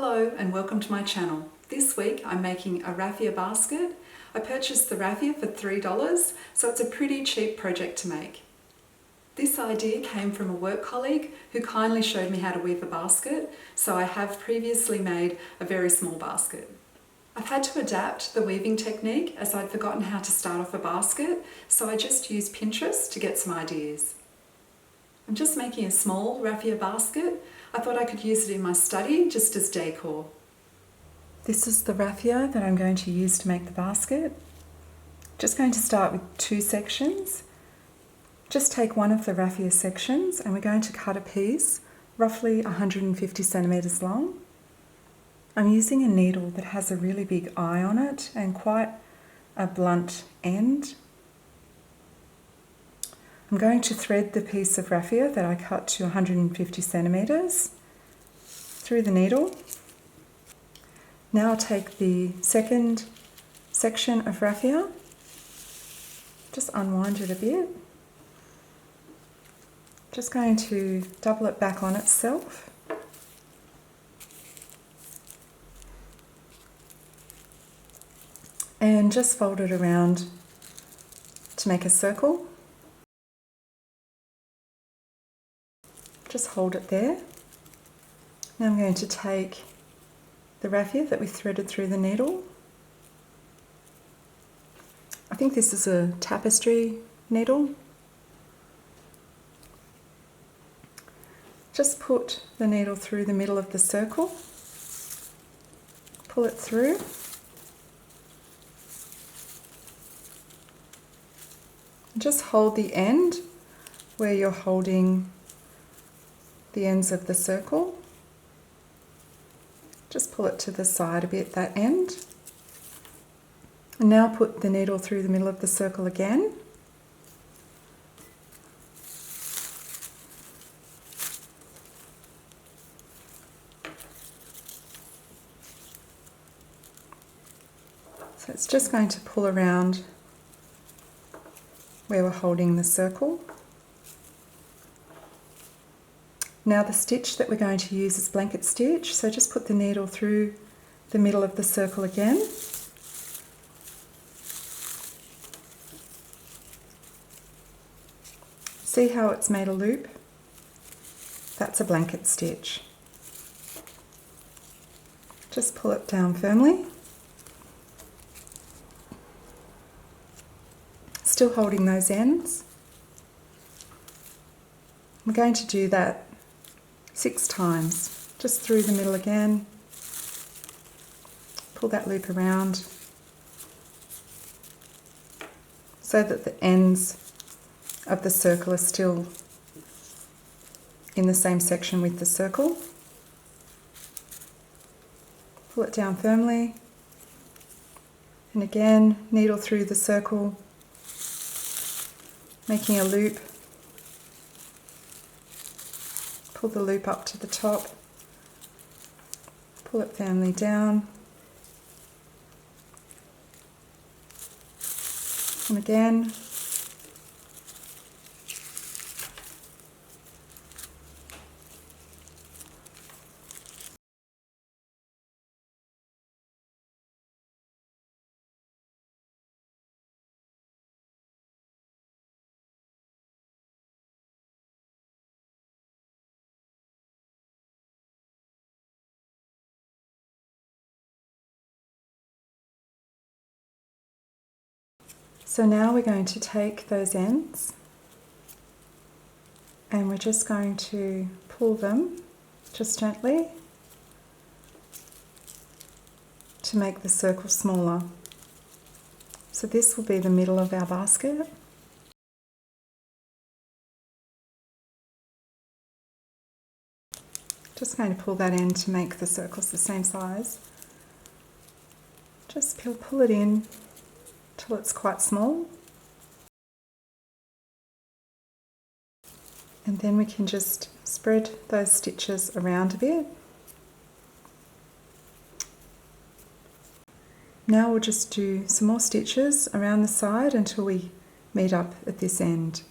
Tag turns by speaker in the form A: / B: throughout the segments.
A: Hello and welcome to my channel. This week I'm making a raffia basket. I purchased the raffia for $3, so it's a pretty cheap project to make. This idea came from a work colleague who kindly showed me how to weave a basket, so I have previously made a very small basket. I've had to adapt the weaving technique as I'd forgotten how to start off a basket, so I just used Pinterest to get some ideas. I'm just making a small raffia basket. I thought I could use it in my study just as decor. This is the raffia that I'm going to use to make the basket. Just going to start with two sections. Just take one of the raffia sections and we're going to cut a piece roughly 150 centimetres long. I'm using a needle that has a really big eye on it and quite a blunt end. I'm going to thread the piece of raffia that I cut to 150 centimetres through the needle. Now I'll take the second section of raffia, just unwind it a bit. Just going to double it back on itself. And just fold it around to make a circle. Just hold it there. Now I'm going to take the raffia that we threaded through the needle. I think this is a tapestry needle. Just put the needle through the middle of the circle. Pull it through. Just hold the end where you're holding the ends of the circle. Just pull it to the side a bit, that end. And now put the needle through the middle of the circle again. So it's just going to pull around where we're holding the circle. Now the stitch that we're going to use is blanket stitch, so just put the needle through the middle of the circle again. See how it's made a loop? That's a blanket stitch. Just pull it down firmly. Still holding those ends. I'm going to do that 6 times, just through the middle again. Pull that loop around so that the ends of the circle are still in the same section with the circle. Pull it down firmly, and again needle through the circle, making a loop. Pull the loop up to the top, pull it firmly down, and again. So now we're going to take those ends and we're just going to pull them just gently to make the circle smaller. So this will be the middle of our basket. Just going to pull that in to make the circles the same size. Just pull it in till it's quite small, and then we can just spread those stitches around a bit. Now we'll just do some more stitches around the side until we meet up at this end.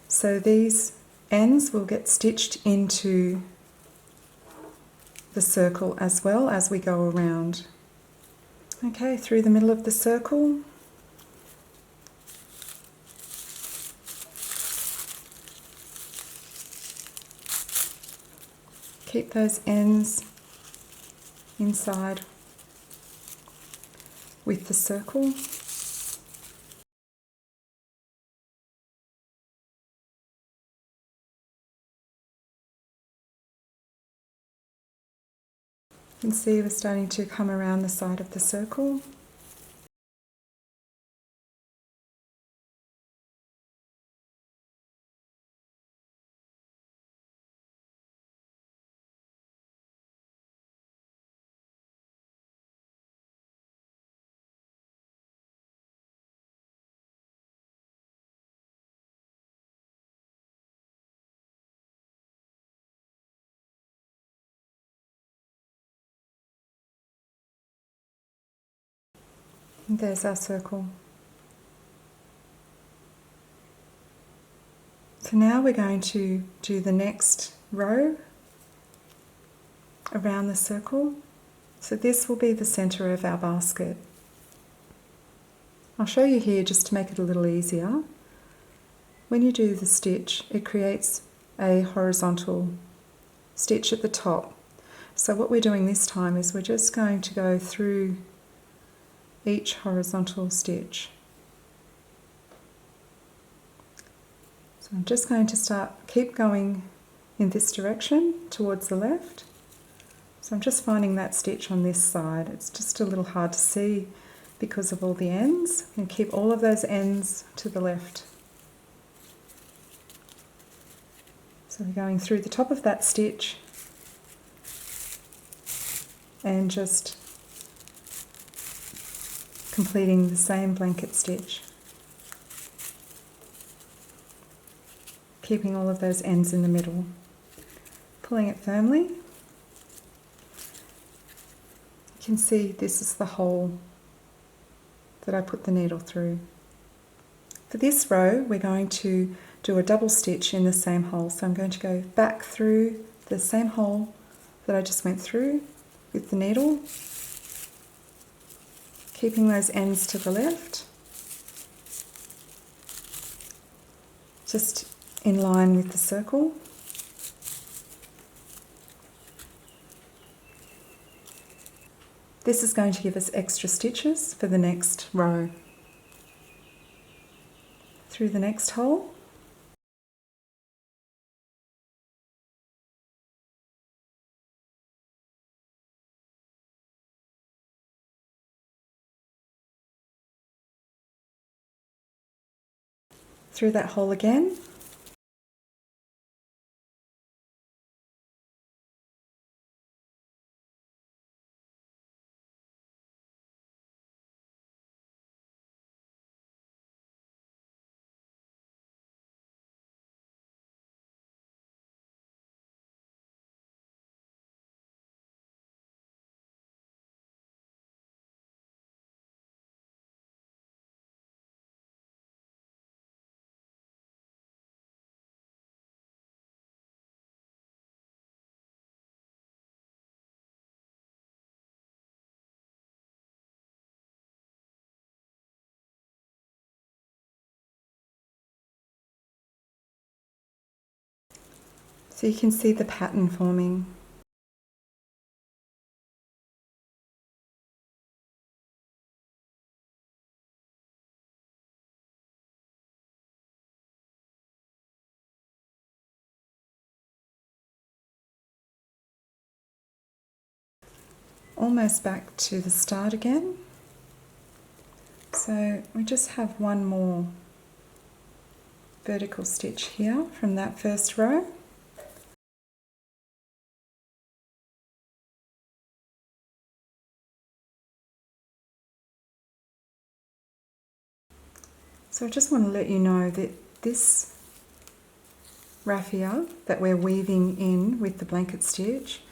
A: So these ends will get stitched into the circle as well as we go around. Okay, through the middle of the circle. Keep those ends inside with the circle. You can see we're starting to come around the side of the circle. And there's our circle. So now we're going to do the next row around the circle. So this will be the centre of our basket. I'll show you here just to make it a little easier. When you do the stitch, it creates a horizontal stitch at the top. So what we're doing this time is we're just going to go through each horizontal stitch. So I'm just going to keep going in this direction towards the left. So I'm just finding that stitch on this side. It's just a little hard to see because of all the ends, and keep all of those ends to the left. So we're going through the top of that stitch and just completing the same blanket stitch, keeping all of those ends in the middle, pulling it firmly. You can see this is the hole that I put the needle through. For this row, we're going to do a double stitch in the same hole. So I'm going to go back through the same hole that I just went through with the needle, keeping those ends to the left, just in line with the circle. This is going to give us extra stitches for the next row. Through the next hole. Through that hole again. So you can see the pattern forming. Almost back to the start again. So we just have one more vertical stitch here from that first row. So I just want to let you know that this raffia that we're weaving in with the blanket stitch,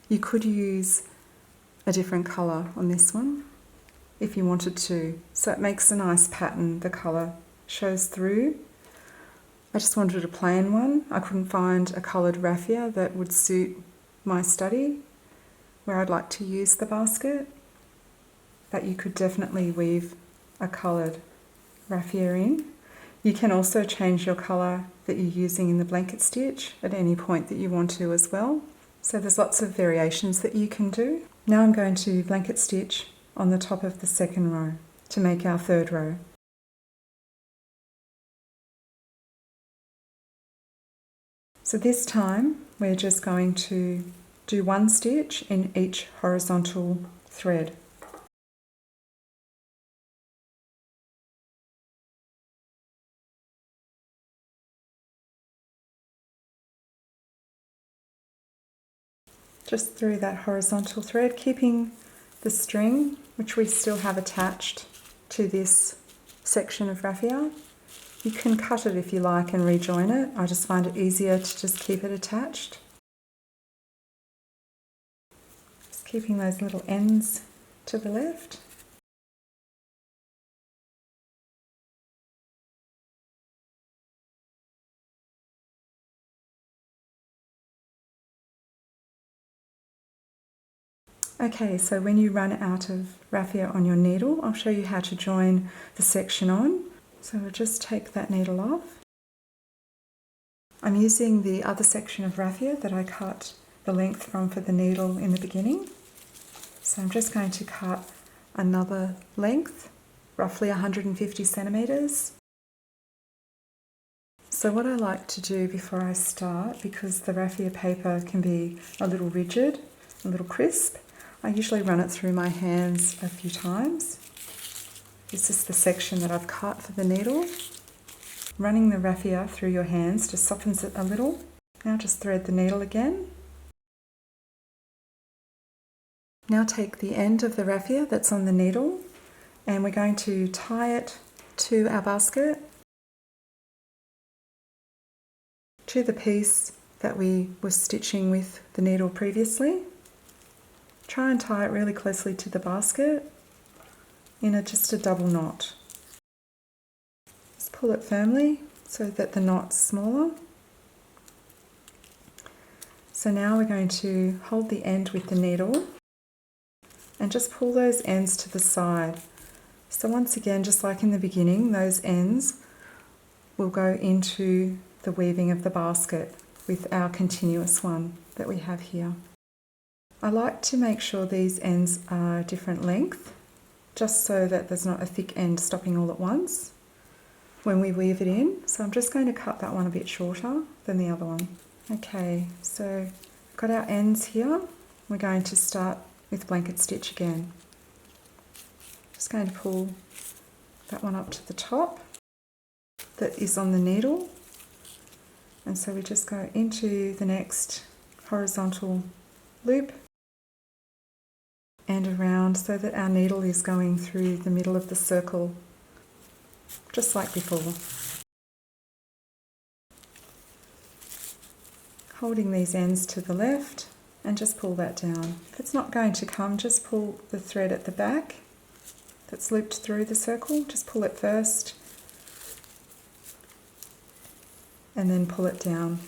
A: you could use a different colour on this one if you wanted to. So it makes a nice pattern, the colour shows through. I just wanted a plain one. I couldn't find a coloured raffia that would suit my study. where I'd like to use the basket, but you could definitely weave a coloured raffia in. You can also change your colour that you're using in the blanket stitch at any point that you want to as well. So there's lots of variations that you can do. Now I'm going to blanket stitch on the top of the second row to make our third row. So this time we're just going to do one stitch in each horizontal thread. Just through that horizontal thread, keeping the string, which we still have attached to this section of raffia. You can cut it if you like and rejoin it. I just find it easier to just keep it attached. Just keeping those little ends to the left. Okay, so when you run out of raffia on your needle, I'll show you how to join the section on. So we'll just take that needle off. I'm using the other section of raffia that I cut the length from for the needle in the beginning. So I'm just going to cut another length, roughly 150 centimetres. So what I like to do before I start, because the raffia paper can be a little rigid, a little crisp, I usually run it through my hands a few times. This is the section that I've cut for the needle. Running the raffia through your hands just softens it a little. Now just thread the needle again. Now take the end of the raffia that's on the needle and we're going to tie it to our basket, to the piece that we were stitching with the needle previously. Try and tie it really closely to the basket in just a double knot. Just pull it firmly so that the knot's smaller. So now we're going to hold the end with the needle and just pull those ends to the side. So once again, just like in the beginning, those ends will go into the weaving of the basket with our continuous one that we have here. I like to make sure these ends are different length, just so that there's not a thick end stopping all at once when we weave it in. So I'm just going to cut that one a bit shorter than the other one. Okay, so we've got our ends here. We're going to start with blanket stitch again. Just going to pull that one up to the top that is on the needle. And so we just go into the next horizontal loop and around so that our needle is going through the middle of the circle, just like before. Holding these ends to the left and just pull that down. If it's not going to come, just pull the thread at the back that's looped through the circle. Just pull it first and then pull it down.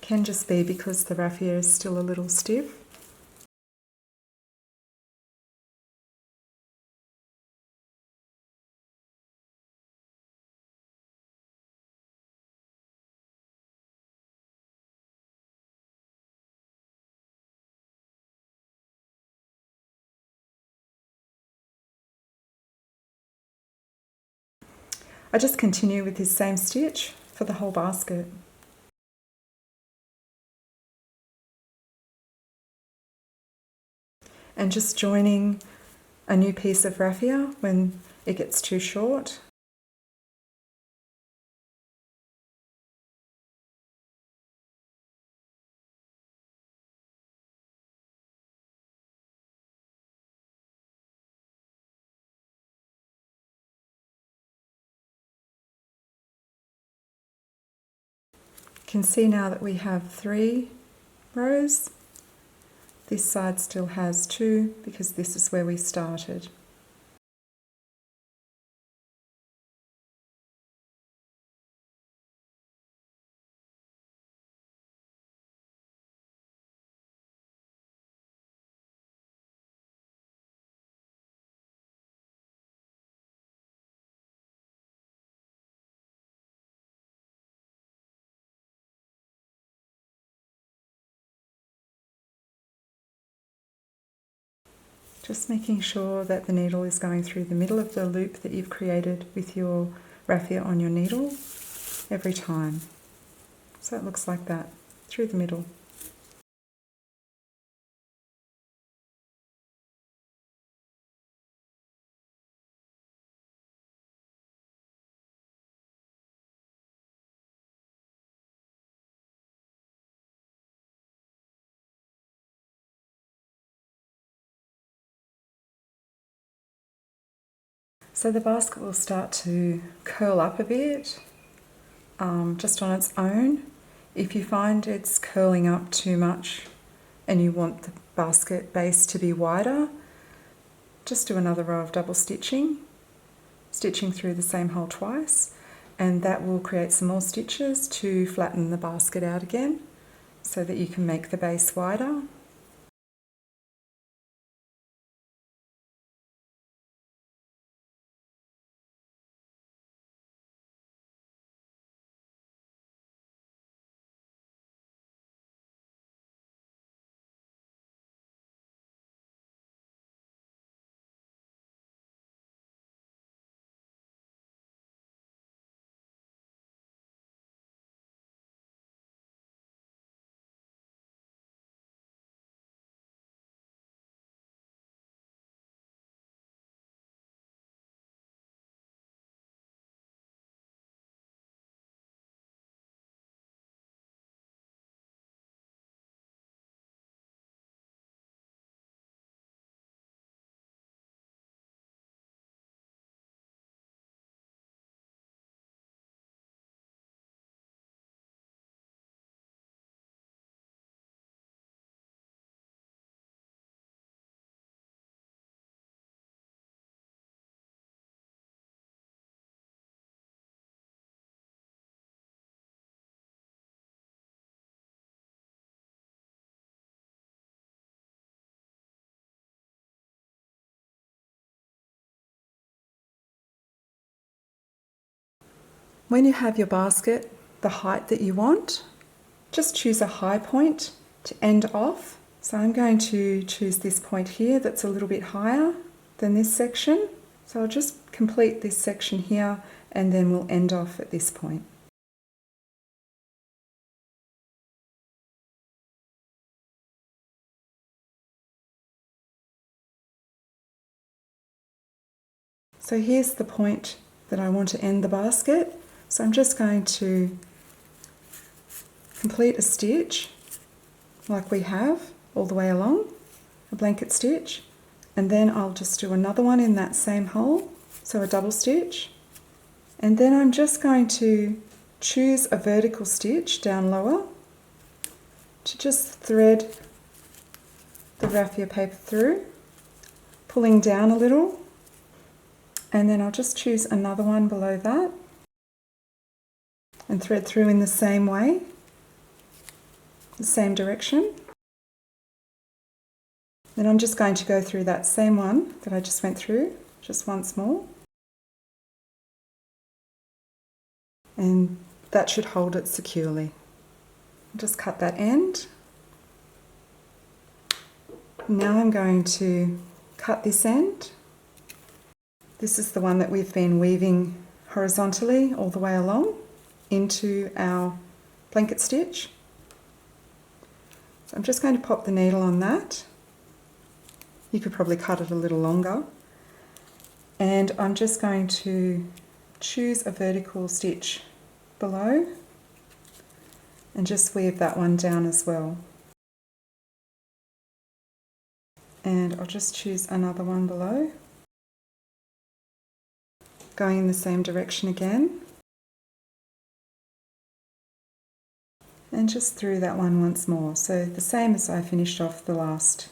A: Can just be because the raffia is still a little stiff. I just continue with this same stitch for the whole basket. And just joining a new piece of raffia when it gets too short. You can see now that we have 3 rows. This side still has 2 because this is where we started. Just making sure that the needle is going through the middle of the loop that you've created with your raffia on your needle every time. So it looks like that, through the middle. So the basket will start to curl up a bit, just on its own. If you find it's curling up too much and you want the basket base to be wider, just do another row of double stitching through the same hole twice, and that will create some more stitches to flatten the basket out again so that you can make the base wider. When you have your basket the height that you want, just choose a high point to end off. So I'm going to choose this point here that's a little bit higher than this section. So I'll just complete this section here and then we'll end off at this point. So here's the point that I want to end the basket. So I'm just going to complete a stitch like we have all the way along, a blanket stitch, and then I'll just do another one in that same hole, so a double stitch, and then I'm just going to choose a vertical stitch down lower to just thread the raffia paper through, pulling down a little, and then I'll just choose another one below that and thread through in the same way, the same direction. Then I'm just going to go through that same one that I just went through, just once more. And that should hold it securely. Just cut that end. Now I'm going to cut this end. This is the one that we've been weaving horizontally all the way along into our blanket stitch. So I'm just going to pop the needle on that. You could probably cut it a little longer. And I'm just going to choose a vertical stitch below and just weave that one down as well. And I'll just choose another one below, going in the same direction again. And just through that one once more. So the same as I finished off the last.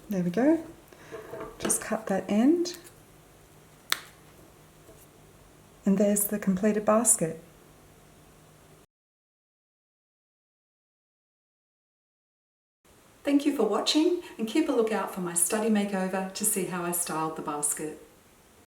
A: There we go. Just cut that end. And there's the completed basket. Thank you for watching, and keep a lookout for my study makeover to see how I styled the basket.